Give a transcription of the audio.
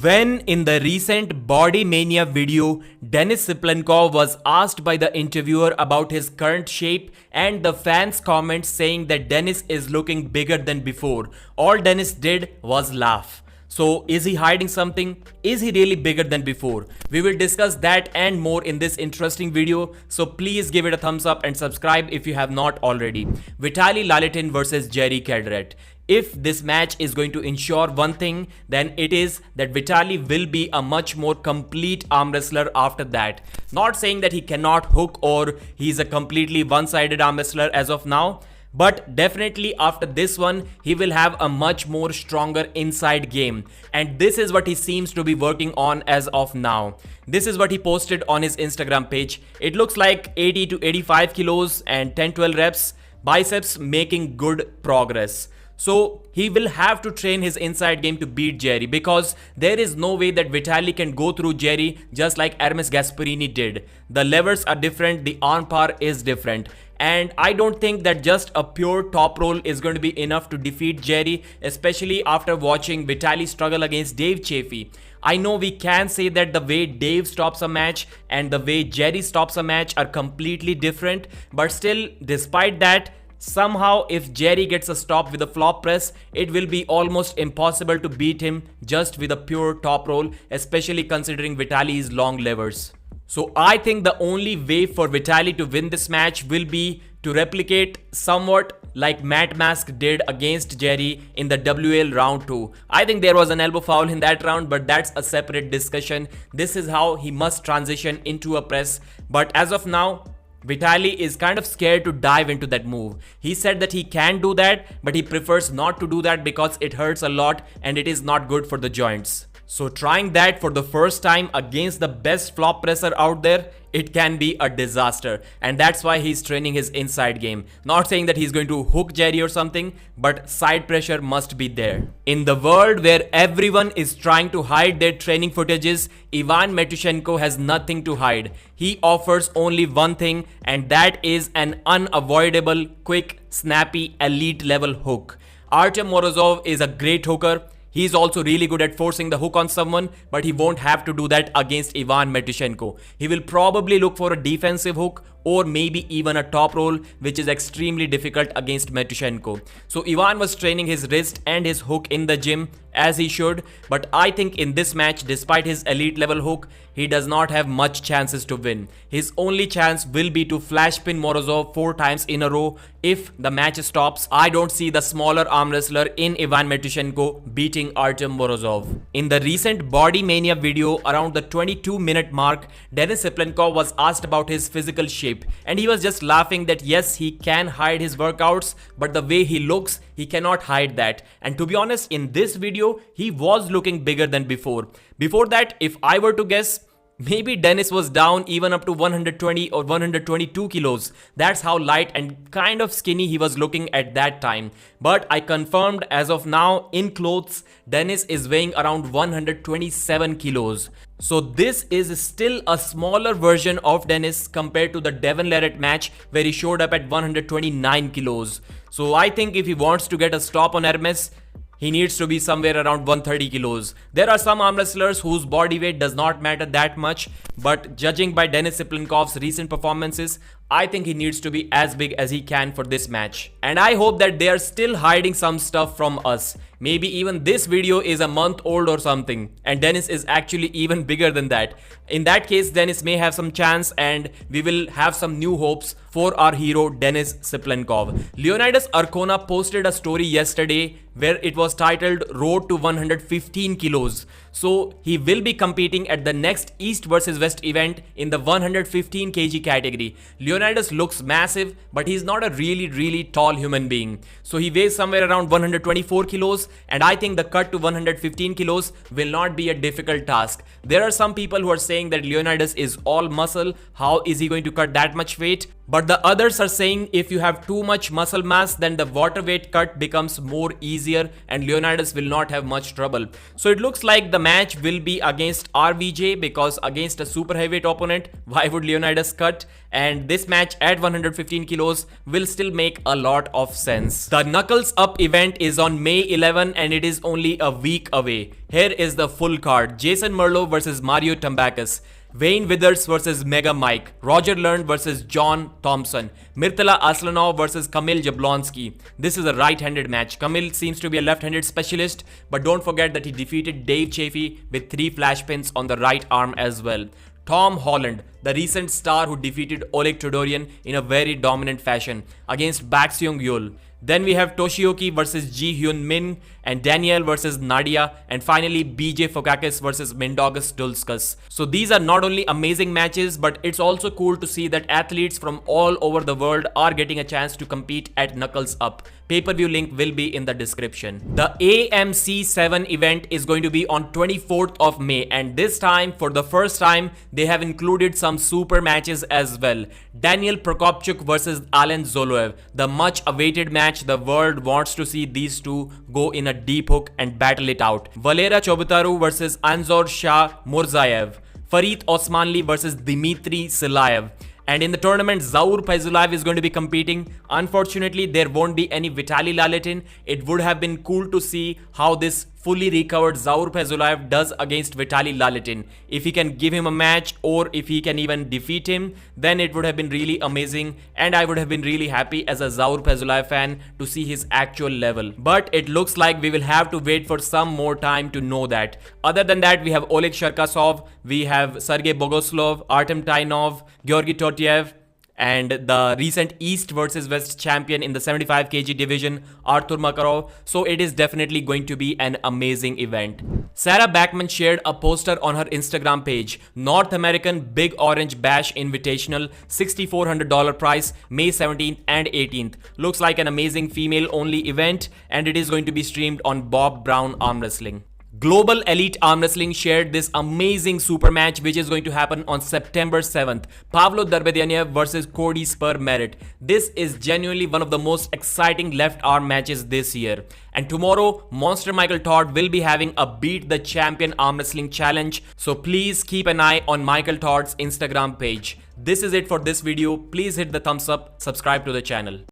When in the recent Body Mania video, Denis Cyplenkov was asked by the interviewer about his current shape and the fans' comments saying that Denis is looking bigger than before, all Denis did was laugh. So is he hiding something? Is he really bigger than before? We will discuss that and more in this interesting video, so please give it a thumbs up and subscribe if you have not already. Vitaly Lalitin versus Jerry Cadret. If this match is going to ensure one thing, then it is that Vitaly will be a much more complete arm wrestler after that. Not saying that he cannot hook or he's a completely one-sided arm wrestler as of now, but definitely after this one, he will have a much more stronger inside game. And this is what he seems to be working on as of now. This is what he posted on his Instagram page. It looks like 80 to 85 kilos and 10-12 reps, biceps making good progress. So he will have to train his inside game to beat Jerry, because there is no way that Vitaly can go through Jerry just like Hermes Gasparini did. The levers are different, the arm power is different. And I don't think that just a pure top roll is going to be enough to defeat Jerry, especially after watching Vitaly struggle against Dave Chaffee. I know we can say that the way Dave stops a match and the way Jerry stops a match are completely different, but still, despite that, somehow if Jerry gets a stop with a flop press, it will be almost impossible to beat him just with a pure top roll, especially considering Vitaly's long levers. So I think the only way for Vitaly to win this match will be to replicate somewhat like Matt Mask did against Jerry in the WL round 2. I think there was an elbow foul in that round, but that's a separate discussion. This is how he must transition into a press. But as of now, Vitaly is kind of scared to dive into that move. He said that he can do that, but he prefers not to do that because it hurts a lot and it is not good for the joints. So trying that for the first time against the best flop presser out there, it can be a disaster, and that's why he's training his inside game. Not saying that he's going to hook Jerry or something, but side pressure must be there. In the world where everyone is trying to hide their training footages, Ivan Matyushenko has nothing to hide. He offers only one thing, and that is an unavoidable, quick, snappy, elite level hook. Artem Morozov is a great hooker. He's also really good at forcing the hook on someone, but he won't have to do that against Ivan Matyushenko. He will probably look for a defensive hook or maybe even a top roll, which is extremely difficult against Matyushenko. So Ivan was training his wrist and his hook in the gym, as he should, but I think in this match, despite his elite level hook, he does not have much chances to win. His only chance will be to flash pin Morozov 4 times in a row. If the match stops, I don't see the smaller arm wrestler in Ivan Matyushenko beating Artem Morozov. In the recent Body Mania video, around the 22-minute mark, Denis Cyplenkov was asked about his physical shape, and he was just laughing that yes, he can hide his workouts, but the way he looks, he cannot hide that. And to be honest, in this video, he was looking bigger than before. Before that, if I were to guess, maybe Denis was down even up to 120 or 122 kilos. That's how light and kind of skinny he was looking at that time. But I confirmed as of now, in clothes, Denis is weighing around 127 kilos. So this is still a smaller version of Denis compared to the Devon Larratt match where he showed up at 129 kilos. So I think if he wants to get a stop on Hermes, he needs to be somewhere around 130 kilos. There are some arm wrestlers whose body weight does not matter that much, but judging by Denis Cyplenkov's recent performances, I think he needs to be as big as he can for this match. And I hope that they are still hiding some stuff from us. Maybe even this video is a month old or something, and Denis is actually even bigger than that. In that case, Denis may have some chance and we will have some new hopes for our hero Denis Cyplenkov. Leonidas Arcona posted a story yesterday where it was titled Road to 115 kilos. So he will be competing at the next East vs West event in the 115 kg category. Leonidas looks massive, but he's not a really tall human being. So he weighs somewhere around 124 kilos, and I think the cut to 115 kilos will not be a difficult task. There are some people who are saying that Leonidas is all muscle. How is he going to cut that much weight? But But the others are saying if you have too much muscle mass, then the waterweight cut becomes more easier and Leonidas will not have much trouble. So it looks like the match will be against RVJ, because against a super heavyweight opponent, why would Leonidas cut? And this match at 115 kilos will still make a lot of sense. The Knuckles Up event is on May 11 and it is only a week away. Here is the full card. Jason Merlo versus Mario Tambakis. Wayne Withers versus Mega Mike, Roger Learn versus John Thompson, Mirtala Aslanov versus Kamil Jablonski. This is a right-handed match. Kamil seems to be a left-handed specialist, but don't forget that he defeated Dave Chaffee with 3 flash pins on the right arm as well. Tom Holland, the recent star who defeated Oleg Todorian in a very dominant fashion, against Bakseong Yul. Then we have Toshioki versus Ji Hyun Min, and Danielle versus Nadia, and finally BJ Fokakis versus Mindaugas Dulskas. So these are not only amazing matches, but it's also cool to see that athletes from all over the world are getting a chance to compete at Knuckles Up. Pay-per-view link will be in the description. The AMC 7 event is going to be on 24th of May, and this time, for the first time, they have included some super matches as well. Daniel Prokopchuk versus Alen Zoloev, the much awaited match. The world wants to see these two go in a deep hook and battle it out. Valera Chobutaru versus Anzor Shah Murzaev. Farid Osmanli versus Dmitry Silaev. And in the tournament, Zaur Faizullayev is going to be competing. Unfortunately, there won't be any Vitaly Laletin. It would have been cool to see how this fully recovered Zaur Faizullayev does against Vitaly Laletin. If he can give him a match, or if he can even defeat him, then it would have been really amazing. And I would have been really happy as a Zaur Faizullayev fan to see his actual level. But it looks like we will have to wait for some more time to know that. Other than that, we have Oleg Sharkasov, we have Sergey Bogoslov, Artem Tainov, Georgy Totiev, and the recent East versus West champion in the 75 kg division, Artur Makarov. So it is definitely going to be an amazing event. Sarah Backman shared a poster on her Instagram page. North American Big Orange Bash Invitational, $6,400 price, May 17th and 18th. Looks like an amazing female-only event, and it is going to be streamed on Bob Brown Arm Wrestling. Global Elite Arm Wrestling shared this amazing super match which is going to happen on September 7th. Pavlo Darbedyanev versus Kody Spur Merritt. This is genuinely one of the most exciting left arm matches this year. And tomorrow, Monster Michael Todd will be having a Beat the Champion Arm Wrestling challenge. So please keep an eye on Michael Todd's Instagram page. This is it for this video. Please hit the thumbs up, subscribe to the channel.